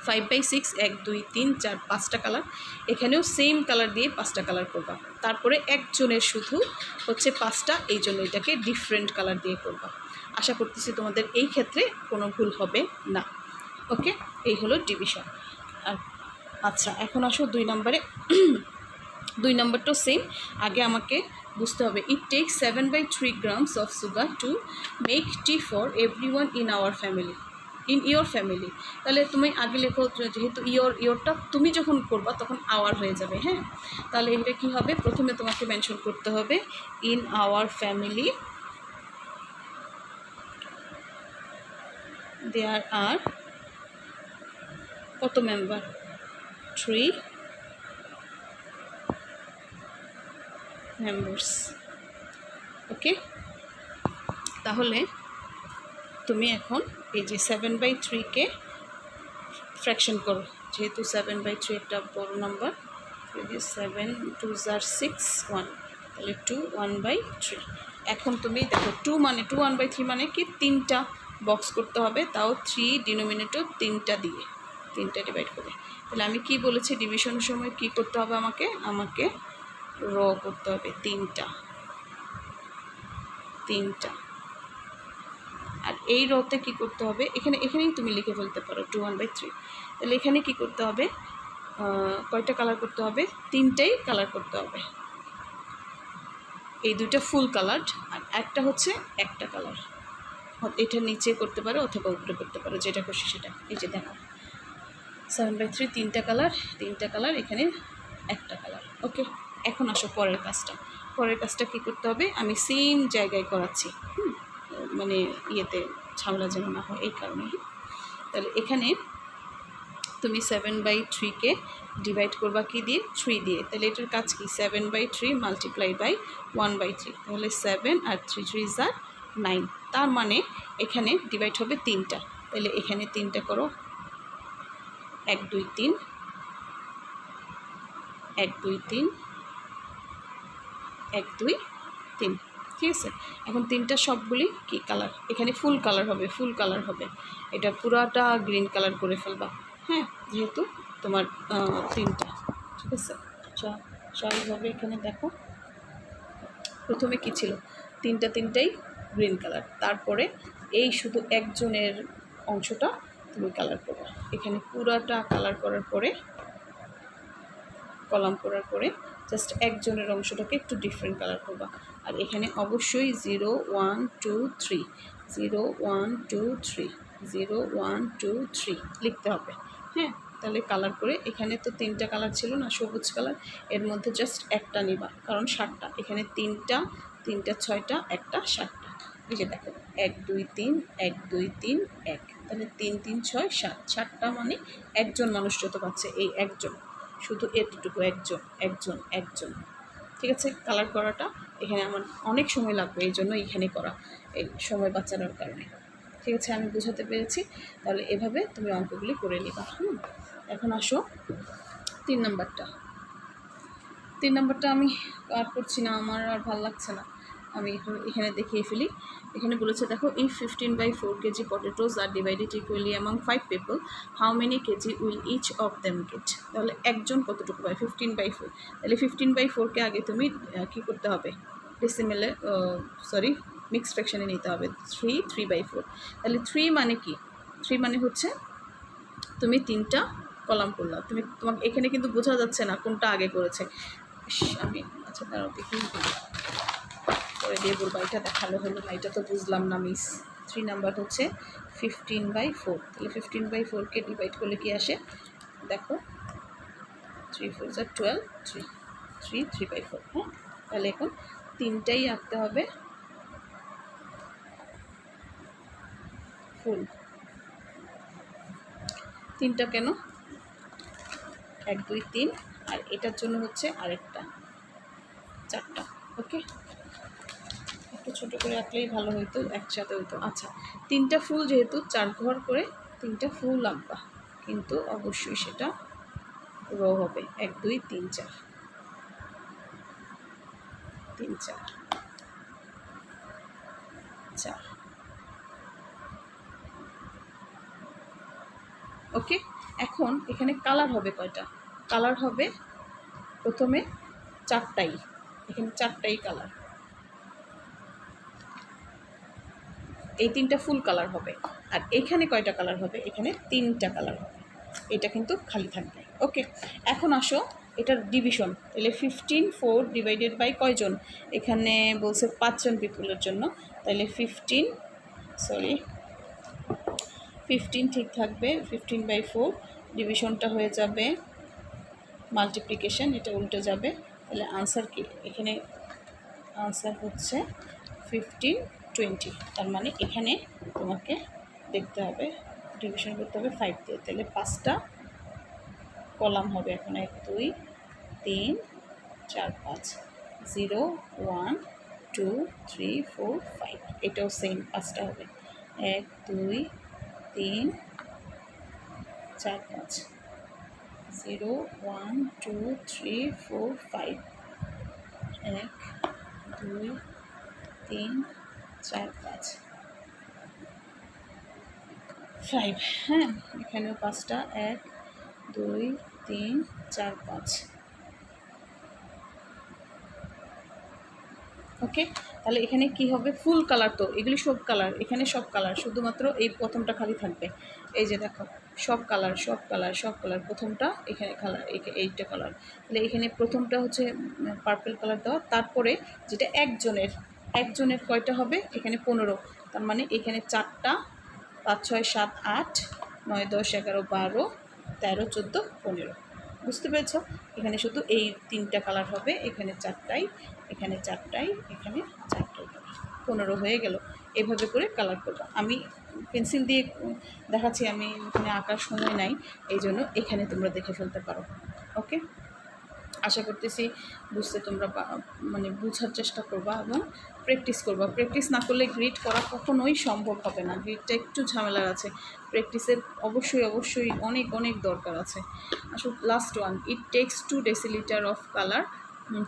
S1: 5/6 1 2 3 4 5টা কালার, এখানেও সেম কালার দিয়ে 5টা কালার করবা, তারপরে একজনের শুধু হচ্ছে 5টা, এই জন্য এটাকে ডিফারেন্ট কালার দিয়ে করবা। আশা করতেছি তোমাদের এই ক্ষেত্রে কোনো ভুল হবে না। ওকে, এই হলো ডিভিশন। আর আচ্ছা, এখন আসো 2 নম্বরে। 2 নম্বরটাও সেম, আগে আমাকে বুঝতে হবে it takes 7/3 grams of sugar to make tea for everyone in our family, in your family. তাহলে তুমি আগে লেখো, যেহেতু ইয়োরটা তুমি যখন করবা তখন আওয়ার হয়ে যাবে। হ্যাঁ, তাহলে এটা কী হবে, প্রথমে তোমাকে মেনশন করতে হবে ইন আওয়ার ফ্যামিলি দেয়ার আর কত মেম্বার, 3 মেম্বার্স। ওকে, তাহলে তুমি এখন এই যে 7/3-কে ফ্র্যাকশন করো, যেহেতু 7/3 একটা বড় নাম্বার, 7 2s are 6 1, তাহলে 2 1/3। এখন তুমি দেখো 2 মানে 2 1/3 মানে কি 3টা বক্স করতে হবে, তাও 3 ডিনোমিনেটর 3টা দিয়ে 3টা ডিভাইড করে। তাহলে আমি কি বলেছি, ডিভিশনের সময় কি করতে হবে, আমাকে র করতে হবে 3টা, আর এই রতে কী করতে হবে, এখানেই তুমি লিখে ফেলতে পারো 2 1/3। তাহলে এখানে কি করতে হবে, কয়টা কালার করতে হবে, 3টাই কালার করতে হবে, এই 2টা ফুল কালার, আর একটা হচ্ছে একটা কালার। এটা নিচে করতে পারো অথবা উপরে করতে পারো, যেটা খুশি সেটা। এই যে দেখো 7/3 3টা কালার, এখানে একটা কালার। ওকে, এখন আসো পরের কাজটা কী করতে হবে, আমি সেম জায়গায় করাচ্ছি, মানে ইয়েতে ঝামেলা যেন না হয় এই কারণে। তাহলে এখানে তুমি 7/3-কে ডিভাইড করবা কি দিয়ে? 3 দিয়ে। তাহলে এটার কাজ কি? 7/3 মাল্টিপ্লাই বাই 1/3, তাহলে 7 আর 3 3 আর 9। তার মানে এখানে ডিভাইড হবে 3টা, তাহলে এখানে 3টা করো, 1 2 3, 1 2 3, 1 2 3, ঠিক আছে। এখন 3টা সবগুলি কি কালার? এখানে ফুল কালার হবে, ফুল কালার হবে, এটা পুরাটা গ্রিন কালার করে ফেলবা, হ্যাঁ, যেহেতু তোমার 3টা, ঠিক আছে। স্বাভাবিকভাবে এখানে দেখো প্রথমে কি ছিল? 3টাই গ্রিন কালার, তারপরে এই শুধু একজনের অংশটা তুমি কালার করবা। এখানে পুরাটা কালার করার পরে, কলাম করার পরে জাস্ট একজনের অংশটাকে একটু ডিফারেন্ট কালার করবা। আর এখানে অবশ্যই 0 1 2 3, 0 1 2 3, 0 1 2 3 লিখতে হবে, হ্যাঁ। তাহলে কালার করে, এখানে তো 3টা কালার ছিল না, সবুজ কালার, এর মধ্যে জাস্ট একটা নিবা, কারণ 7টা, এখানে 3টা 6টা, একটা 7টা। এই যে দেখো 1 2 3, 1 2 3 1, তাহলে 3 3 6 7, 7টা মানে একজন মানুষ যত পাচ্ছে, এই একজন, শুধু এতটুকু, একজন, ঠিক আছে। কালার করাটা এখানে আমার অনেক সময় লাগবে, এই জন্য এখানে করা, এই সময় বাঁচানোর কারণে, ঠিক আছে। আমি বোঝাতে পেরেছি। তাহলে এভাবে তুমি অঙ্কগুলি করে নিবা। এখন আসো 3 নাম্বারটা আমি আর করছি না, আমার আর ভালো লাগছে না, আমি এখানে দেখিয়ে ফেলি। এখানে বলেছে দেখো, if 15/4 kg potatoes are divided equally among 5 people, how many kg will each of them get? তাহলে একজন কতটুকু পায়? 15/4। তাহলে 15/4-কে আগে তুমি কী করতে হবে? ডেসিমেলে, মিক্সড ফ্র্যাকশনে নিতে হবে। 3/4। তাহলে 3 মানে কি? 3 মানে হচ্ছে তুমি 3টা কলাম করলাম, তোমাকে এখানে কিন্তু বোঝা যাচ্ছে না কোনটা আগে করেছে। আমি আচ্ছা দাঁড়াও দেখি, পরে দিয়ে বলবো এটা দেখালো হলো না, এটা তো বুঝলাম না মিস। 3 নাম্বার হচ্ছে 15/4। তাহলে 15/4-কে ডিভাইড করলে কি আসে? দেখো 3 4 12, 3 3/4, হ্যাঁ। তাহলে এখন 3টাই আঁকতে হবে ফুল। 3টা কেন? 1 2 3, আর এটার জন্য হচ্ছে আরেকটা 4টা। ওকে, একটু ছোটো করে আঁকলেই ভালো হইতো, একসাথে হইতো। আচ্ছা, 3টা ফুল যেহেতু 4 ঘর করে 3টা ফুল আঁকবা, কিন্তু অবশ্যই সেটা রো হবে 1 2 3 4, 3 4 4। ওকে, এখন এখানে কালার হবে কয়টা? কালার হবে প্রথমে 4টাই, এখানে 4টাই কালার, এই 3টা ফুল কালার হবে। আর এখানে কয়টা কালার হবে? এখানে 3টা কালার হবে, এটা কিন্তু খালি থাকবে। ওকে, এখন আসো এটার ডিভিশন। তাহলে 15/4 ডিভাইডেড বাই কয়জন? এখানে বলছে 5 জন পিপুলের জন্য, তাহলে 15 ঠিক থাকবে। 15/4 ডিভিশনটা হয়ে যাবে মাল্টিপ্লিকেশন, এটা উল্টে যাবে। তাহলে আনসার কি? এখানে আনসার হচ্ছে 15 20। তার মানে এখানে তোমাকে দেখতে হবে, ডিভিশন করতে হবে 5 দিয়ে। তাহলে 5টা কলাম হবে এখন, 1 2 3 4 5, 0 1 2 3 4 5, এটাও সেম 5টা হবে, 1 2 3 4 5, 0 1 2 3 4 5, 1 2 3 4 5 5, হ্যাঁ। এখানেও 5টা, 1 2 3 4 5। ওকে, তাহলে এখানে কি হবে? ফুল কালার, তো এগুলি সব কালার, এখানে সব কালার, শুধুমাত্র এই প্রথমটা খালি থাকবে। এই যে দেখো সব কালার, প্রথমটা এখানে কালার, এইটা কালার। তাহলে এখানে প্রথমটা হচ্ছে পার্পল কালার দেওয়া, তারপরে যেটা একজনের কয়টা হবে? এখানে 15, তার মানে এখানে 4টা, 5 6 7 8 9 10 11 12 13 14 15। বুঝতে পেরেছ? এখানে শুধু এই 3টা কালার হবে, এখানে 4টাই, এখানে 4টাই, এখানে 4টাই হবে। 15 হয়ে গেল। এভাবে করে কালার করবা। আমি পেন্সিল দিয়ে দেখাচ্ছি, আমি এখানে আঁকার সময় নাই, এই জন্য এখানে তোমরা দেখে ফেলতে পারো। ওকে, আশা করতেছি বুঝতে তোমরা মানে বোঝার চেষ্টা করবা এবং প্র্যাকটিস করবা। প্র্যাকটিস না করলে গ্রিড করা কখনোই সম্ভব হবে না। গ্রিডটা একটু ঝামেলার আছে, প্র্যাকটিসের অবশ্যই অবশ্যই অনেক অনেক দরকার আছে। আসলে last one, it takes 2 decilitre of colour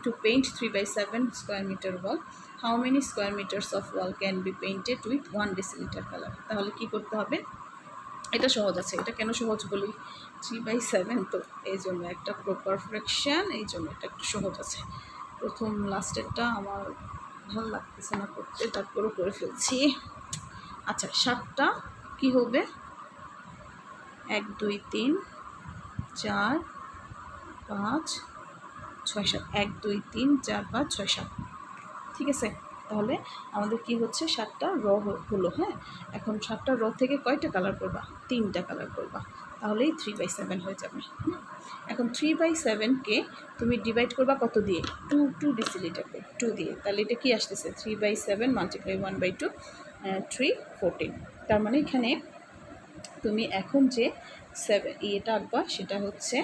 S1: to paint 3/7 square metre wall. How many square metres of wall can be painted with 1 decilitre colour? তাহলে কি করতে হবে? এটা সহজ আছে। এটা কেন সহজ বলি? 3/7 তো এই জন্য একটা প্রপার ফ্র্যাকশন, এই জন্য এটা একটু সহজ আছে। প্রথম লাস্টেরটা আমার ভালো লাগতেছে না করতে, তারপরও করে ফেলছি। আচ্ছা, 7টা কি হবে? 1 2 3 4 5 6 7, 1 2 3 4 5 6 7, ঠিক আছে? তাহলে আমাদের কি হচ্ছে, 7টা র হলো। হ্যাঁ, এখন 7টা র থেকে কয়টা কালার করবা? 3টা কালার করবা, তাহলেই 3/7 হয়ে যাবে। এখন 3/7কে তুমি ডিভাইড করবা কত দিয়ে? 2 ডেসিলিটারকে 2 দিয়ে। তাহলে এটা কি আসতেছে? 3/7 মাল্টিপ্লাই 1/2, 3 14। তার মানে এখানে তুমি এখন যে এটা আঁকবা সেটা হচ্ছে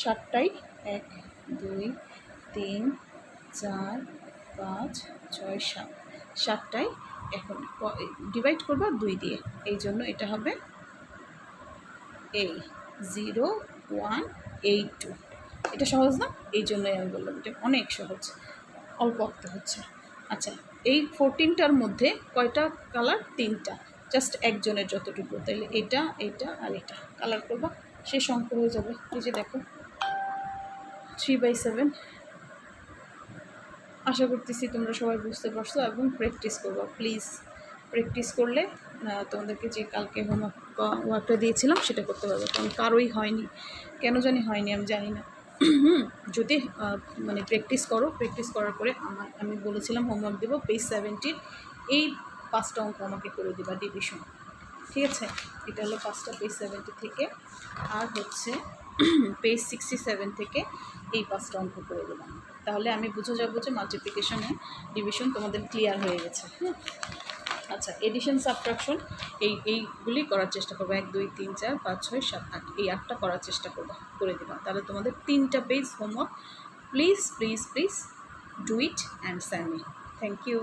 S1: 7টাই 1 2 3 4 5 6 7, 7টাই এখন ডিভাইড করবা 2 দিয়ে, এই জন্য এটা হবে 0 1 8 2। এটা সহজ না? এই জন্যই আমি বললাম এটা অনেক সহজ, অল্প আঁকতে হচ্ছে। আচ্ছা, এই 14টার মধ্যে কয়টা কালার? 3টা, জাস্ট একজনের যতটুকু। তাহলে এটা এটা আর এটা কালার করবা, শেষ অঙ্ক হয়ে যাবে। এই যে দেখো 3/7। আশা করতেছি তোমরা সবাই বুঝতে পারছো এবং প্র্যাকটিস করবা। প্লিজ প্র্যাকটিস করলে তোমাদেরকে যে কালকে ওয়ার্কটা দিয়েছিলাম সেটা করতে পারবে। কারণ কারোই হয়নি, কেন জানি হয়নি, আমি জানি না। যদি মানে প্র্যাকটিস করো, প্র্যাকটিস করার পরে আমি বলেছিলাম হোমওয়ার্ক দেবো পেজ 70, এই 5টা অঙ্ক আমাকে করে দেবা ডিভিশন, ঠিক আছে? এটা হলো 5টা পেজ 70 থেকে, আর হচ্ছে পেজ 67 থেকে এই 5টা অঙ্ক করে দেবা। তাহলে আমি বুঝে যাবো যে মাল্টিপ্লিকেশনে ডিভিশন তোমাদের ক্লিয়ার হয়ে গেছে। হ্যাঁ, আচ্ছা, এডিশন সাবট্রাকশন এইগুলি করার চেষ্টা করবো। 1 2 3 4 5 6 7 8, এই 8টা করার চেষ্টা করবা, করে দেবা। তাহলে তোমাদের 3টা page homework. Please please please do it and send me. Thank you.